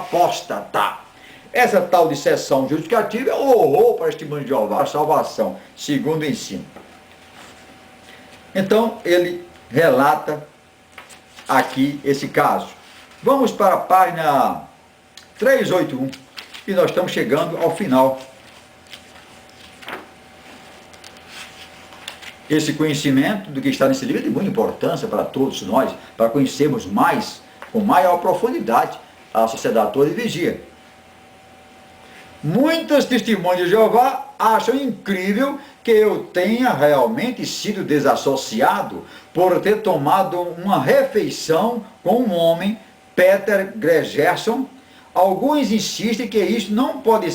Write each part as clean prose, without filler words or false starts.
apóstata. Essa tal de sessão judicativa é um horror para este mundo de Jeová, a salvação, segundo o ensino. Então, ele relata aqui esse caso. Vamos para a página 381 e nós estamos chegando ao final. Esse conhecimento do que está nesse livro é de muita importância para todos nós, para conhecermos mais, com maior profundidade, a sociedade toda e vigia. Muitas testemunhas de Jeová acham incrível que eu tenha realmente sido desassociado por ter tomado uma refeição com um homem, Peter Gregerson. Alguns insistem que isso não pode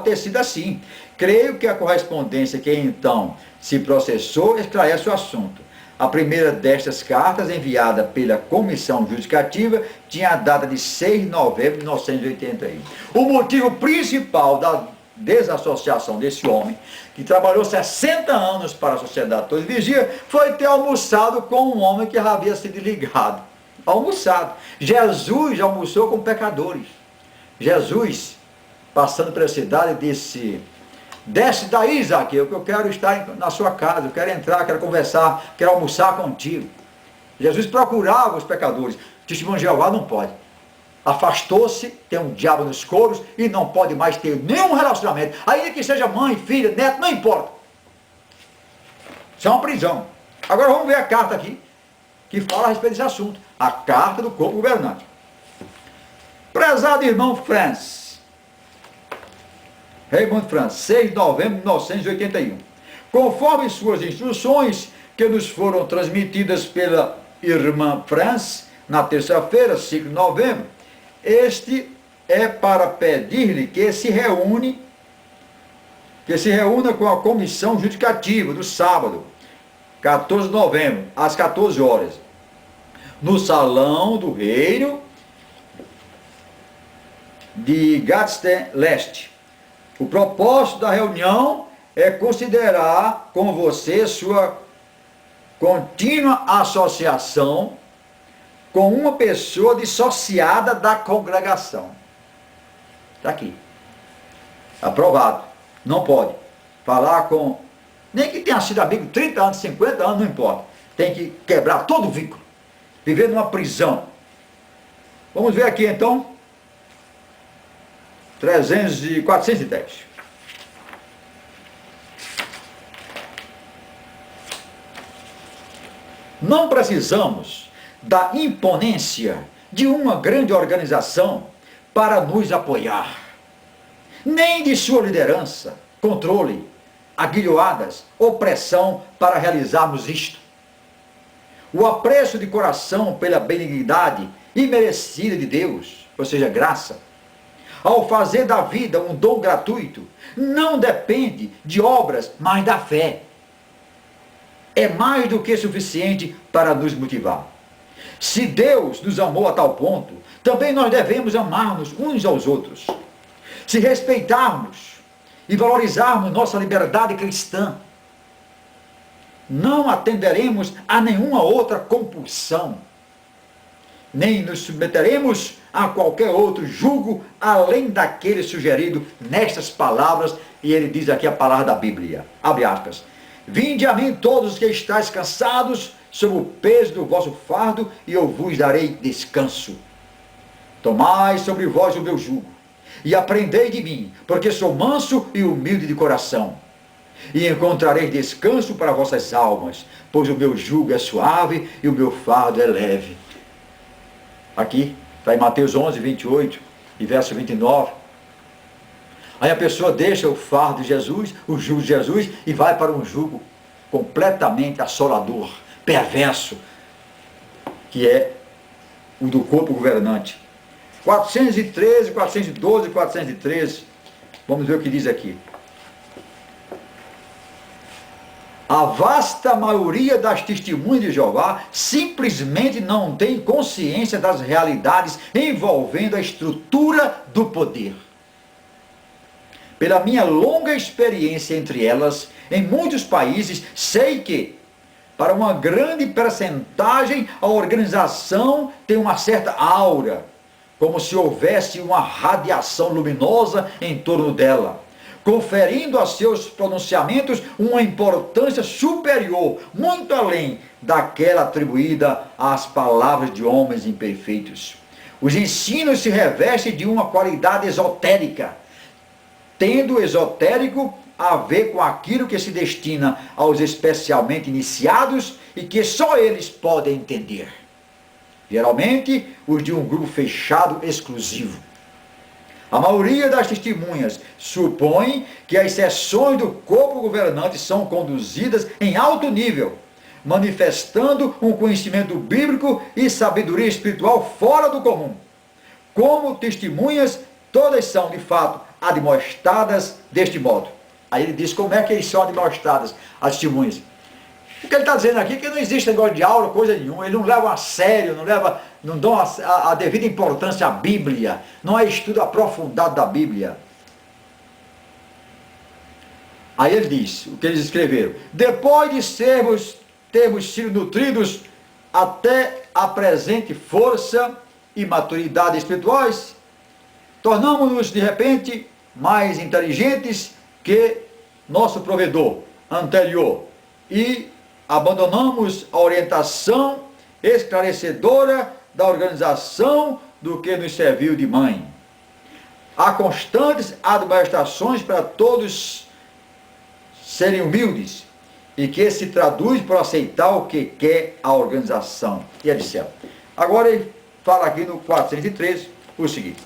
ter sido assim. Creio que a correspondência que então se processou esclarece o assunto. A primeira destas cartas, enviada pela Comissão Judicativa, tinha a data de 6 de novembro de 1981. O motivo principal da desassociação desse homem, que trabalhou 60 anos para a sociedade toda vigia, foi ter almoçado com um homem que havia sido ligado. Almoçado. Jesus almoçou com pecadores. Jesus, passando pela cidade, disse: desce daí, Zaqueu, que eu quero estar na sua casa, eu quero entrar, quero conversar, quero almoçar contigo. Jesus procurava os pecadores. Testemunho de Jeová não pode. Afastou-se, tem um diabo nos coros e não pode mais ter nenhum relacionamento. Ainda que seja mãe, filha, neto, não importa. Isso é uma prisão. Agora vamos ver a carta aqui, que fala a respeito desse assunto. A carta do corpo governante. Prezado irmão Franz, Raymond Franz, 6 de novembro de 1981. Conforme suas instruções, que nos foram transmitidas pela irmã Franz, na terça-feira, 5 de novembro, este é para pedir-lhe que se reúna com a comissão judicativa do sábado, 14 de novembro, às 14 horas, no salão do reino de Gadsden Leste. O propósito da reunião é considerar com você sua contínua associação com uma pessoa dissociada da congregação. Está aqui. Aprovado. Não pode falar com... nem que tenha sido amigo 30 anos, 50 anos, não importa. Tem que quebrar todo o vínculo. Viver numa prisão. Vamos ver aqui então. 410. Não precisamos da imponência de uma grande organização para nos apoiar, nem de sua liderança, controle, aguilhoadas, opressão para realizarmos isto. O apreço de coração pela benignidade imerecida de Deus, ou seja, graça, ao fazer da vida um dom gratuito, não depende de obras, mas da fé. É mais do que suficiente para nos motivar. Se Deus nos amou a tal ponto, também nós devemos amar-nos uns aos outros. Se respeitarmos e valorizarmos nossa liberdade cristã, não atenderemos a nenhuma outra compulsão, nem nos submeteremos a qualquer outro jugo além daquele sugerido nestas palavras, e ele diz aqui a palavra da Bíblia, abre aspas: vinde a mim todos os que estáis cansados, sob o peso do vosso fardo, e eu vos darei descanso. Tomai sobre vós o meu jugo, e aprendei de mim, porque sou manso e humilde de coração, e encontrareis descanso para vossas almas, pois o meu jugo é suave e o meu fardo é leve. Aqui, está em Mateus 11, 28 e verso 29. Aí a pessoa deixa o fardo de Jesus, o jugo de Jesus, e vai para um jugo completamente assolador, perverso, que é o do corpo governante. 413, 412, 413. Vamos ver o que diz aqui. A vasta maioria das testemunhas de Jeová simplesmente não tem consciência das realidades envolvendo a estrutura do poder. Pela minha longa experiência entre elas, em muitos países, sei que, para uma grande percentagem, a organização tem uma certa aura, como se houvesse uma radiação luminosa em torno dela, conferindo a seus pronunciamentos uma importância superior, muito além daquela atribuída às palavras de homens imperfeitos. Os ensinos se revestem de uma qualidade esotérica, tendo o esotérico a ver com aquilo que se destina aos especialmente iniciados e que só eles podem entender. Geralmente, os de um grupo fechado exclusivo. A maioria das testemunhas supõe que as sessões do corpo governante são conduzidas em alto nível, manifestando um conhecimento bíblico e sabedoria espiritual fora do comum. Como testemunhas, todas são, de fato, admoestadas deste modo. Aí ele diz como é que eles são admoestadas, as testemunhas. O que ele está dizendo aqui é que não existe negócio de aula, coisa nenhuma. Eles não levam a sério, não dão a devida importância à Bíblia. Não é estudo aprofundado da Bíblia. Aí ele diz, o que eles escreveram. Depois de termos sido nutridos até a presente força e maturidade espirituais, tornamos-nos de repente mais inteligentes que nosso provedor anterior e abandonamos a orientação esclarecedora da organização do que nos serviu de mãe. Há constantes admoestações para todos serem humildes e que se traduz por aceitar o que quer a organização. E etc. Agora ele fala aqui no 413 o seguinte.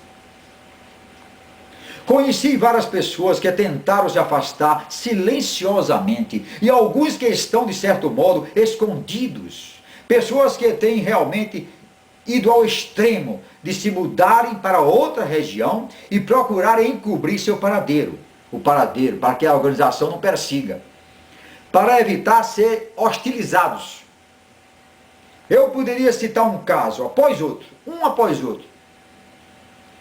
Conheci várias pessoas que tentaram se afastar silenciosamente e alguns que estão, de certo modo, escondidos. Pessoas que têm realmente ido ao extremo de se mudarem para outra região e procurarem encobrir seu paradeiro. O paradeiro, para que a organização não persiga. Para evitar ser hostilizados. Eu poderia citar um caso após outro, um após outro,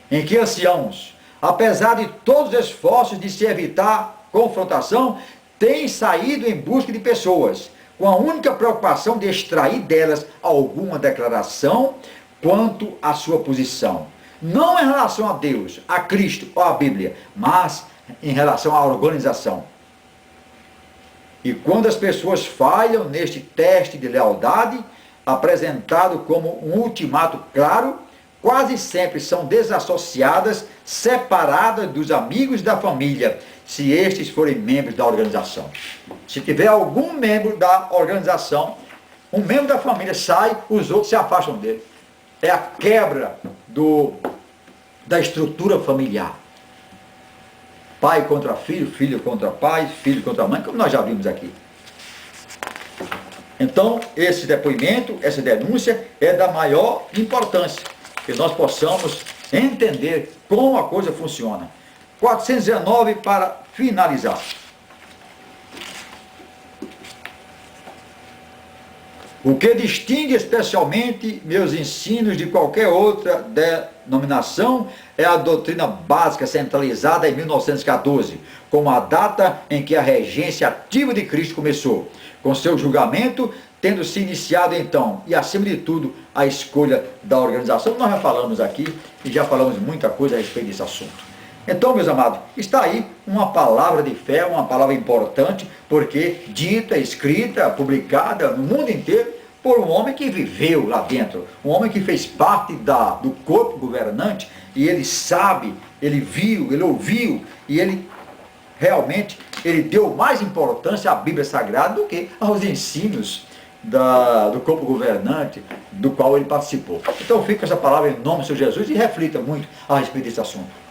em que anciãos, apesar de todos os esforços de se evitar confrontação, têm saído em busca de pessoas, com a única preocupação de extrair delas alguma declaração quanto à sua posição. Não em relação a Deus, a Cristo ou à Bíblia, mas em relação à organização. E quando as pessoas falham neste teste de lealdade, apresentado como um ultimato claro, quase sempre são desassociadas, separadas dos amigos da família, se estes forem membros da organização. Se tiver algum membro da organização, um membro da família sai, os outros se afastam dele. É a quebra da estrutura familiar. Pai contra filho, filho contra pai, filho contra mãe, como nós já vimos aqui. Então, esse depoimento, essa denúncia é da maior importância, que nós possamos entender como a coisa funciona. 419 para finalizar. O que distingue especialmente meus ensinos de qualquer outra denominação é a doutrina básica centralizada em 1914, como a data em que a regência ativa de Cristo começou, com seu julgamento tendo se iniciado então, e acima de tudo, a escolha da organização. Nós já falamos aqui, e já falamos muita coisa a respeito desse assunto. Então, meus amados, está aí uma palavra de fé, uma palavra importante, porque dita, escrita, publicada no mundo inteiro, por um homem que viveu lá dentro, um homem que fez parte do corpo governante, e ele sabe, ele viu, ele ouviu, e ele realmente, ele deu mais importância à Bíblia Sagrada do que aos ensinos do corpo governante do qual ele participou. Então fica essa palavra em nome do Senhor Jesus e reflita muito a respeito desse assunto.